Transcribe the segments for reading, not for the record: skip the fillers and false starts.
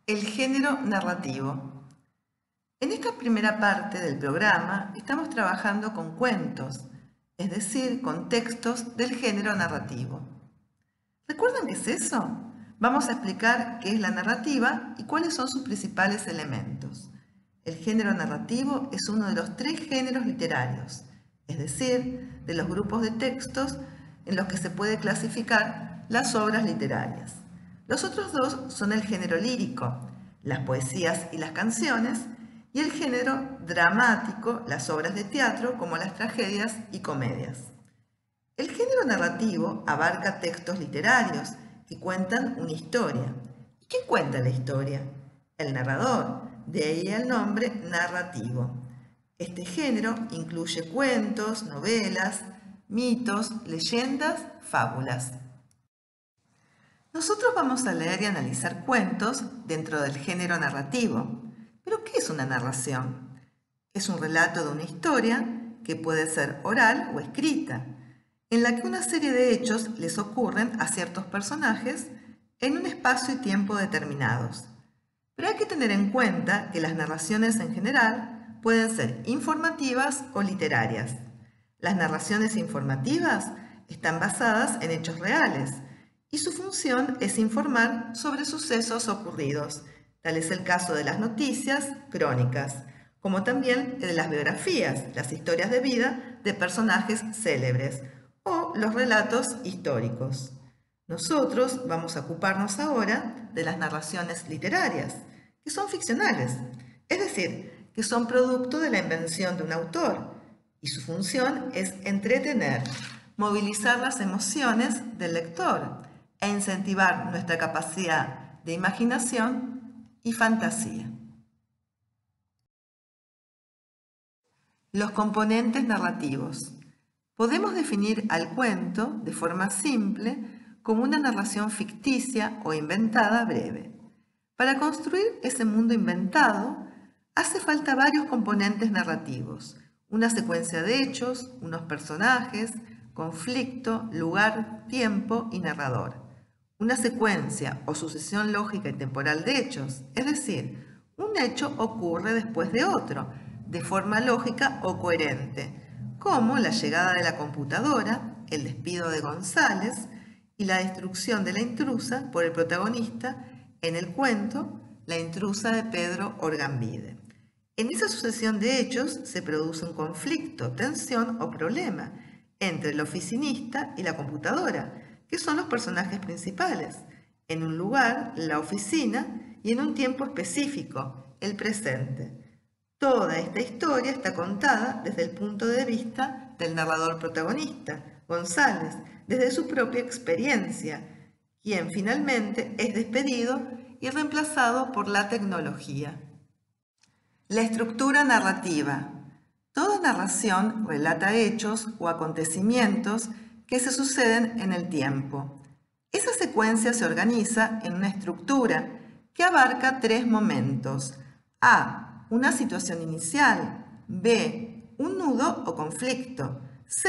El género narrativo. En esta primera parte del programa estamos trabajando con cuentos, es decir, con textos del género narrativo. ¿Recuerdan qué es eso? Vamos a explicar qué es la narrativa y cuáles son sus principales elementos. El género narrativo es uno de los 3 géneros literarios, es decir, de los grupos de textos en los que se puede clasificar las obras literarias. Los otros 2 son el género lírico, las poesías y las canciones, y el género dramático, las obras de teatro como las tragedias y comedias. El género narrativo abarca textos literarios que cuentan una historia. ¿Y quién cuenta la historia? El narrador, de ahí el nombre narrativo. Este género incluye cuentos, novelas, mitos, leyendas, fábulas. Nosotros vamos a leer y analizar cuentos dentro del género narrativo. ¿Pero qué es una narración? Es un relato de una historia que puede ser oral o escrita, en la que una serie de hechos les ocurren a ciertos personajes en un espacio y tiempo determinados. Pero hay que tener en cuenta que las narraciones en general pueden ser informativas o literarias. Las narraciones informativas están basadas en hechos reales y su función es informar sobre sucesos ocurridos. Tal es el caso de las noticias, crónicas, como también de las biografías, las historias de vida de personajes célebres o los relatos históricos. Nosotros vamos a ocuparnos ahora de las narraciones literarias, que son ficcionales, es decir, que son producto de la invención de un autor, y su función es entretener, movilizar las emociones del lector e incentivar nuestra capacidad de imaginación y fantasía. Los componentes narrativos. Podemos definir al cuento de forma simple como una narración ficticia o inventada breve. Para construir ese mundo inventado, hace falta varios componentes narrativos: una secuencia de hechos, unos personajes, conflicto, lugar, tiempo y narrador. Una secuencia o sucesión lógica y temporal de hechos, es decir, un hecho ocurre después de otro, de forma lógica o coherente, como la llegada de la computadora, el despido de González y la destrucción de la intrusa por el protagonista en el cuento La intrusa de Pedro Orgambide. En esa sucesión de hechos se produce un conflicto, tensión o problema entre el oficinista y la computadora, que son los personajes principales, en un lugar, la oficina, y en un tiempo específico, el presente. Toda esta historia está contada desde el punto de vista del narrador protagonista, González, desde su propia experiencia, quien finalmente es despedido y reemplazado por la tecnología. La estructura narrativa. Toda narración relata hechos o acontecimientos que se suceden en el tiempo. Esa secuencia se organiza en una estructura que abarca 3 momentos. A. Una situación inicial. B. Un nudo o conflicto. C.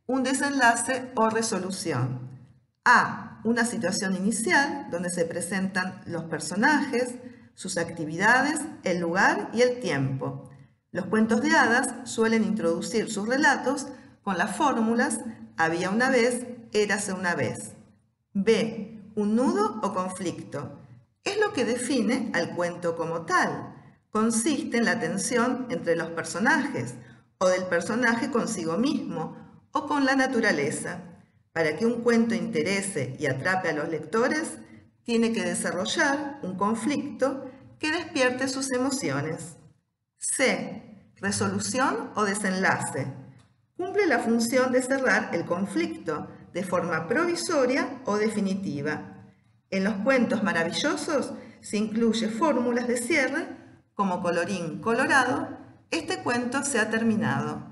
Un desenlace o resolución. A. Una situación inicial donde se presentan los personajes, sus actividades, el lugar y el tiempo. Los cuentos de hadas suelen introducir sus relatos con las fórmulas había una vez, érase una vez. B. Un nudo o conflicto. Es lo que define al cuento como tal. Consiste en la tensión entre los personajes o del personaje consigo mismo o con la naturaleza. Para que un cuento interese y atrape a los lectores, tiene que desarrollar un conflicto que despierte sus emociones. C. Resolución o desenlace. Cumple la función de cerrar el conflicto de forma provisoria o definitiva. En los cuentos maravillosos se incluye fórmulas de cierre como colorín colorado, este cuento se ha terminado.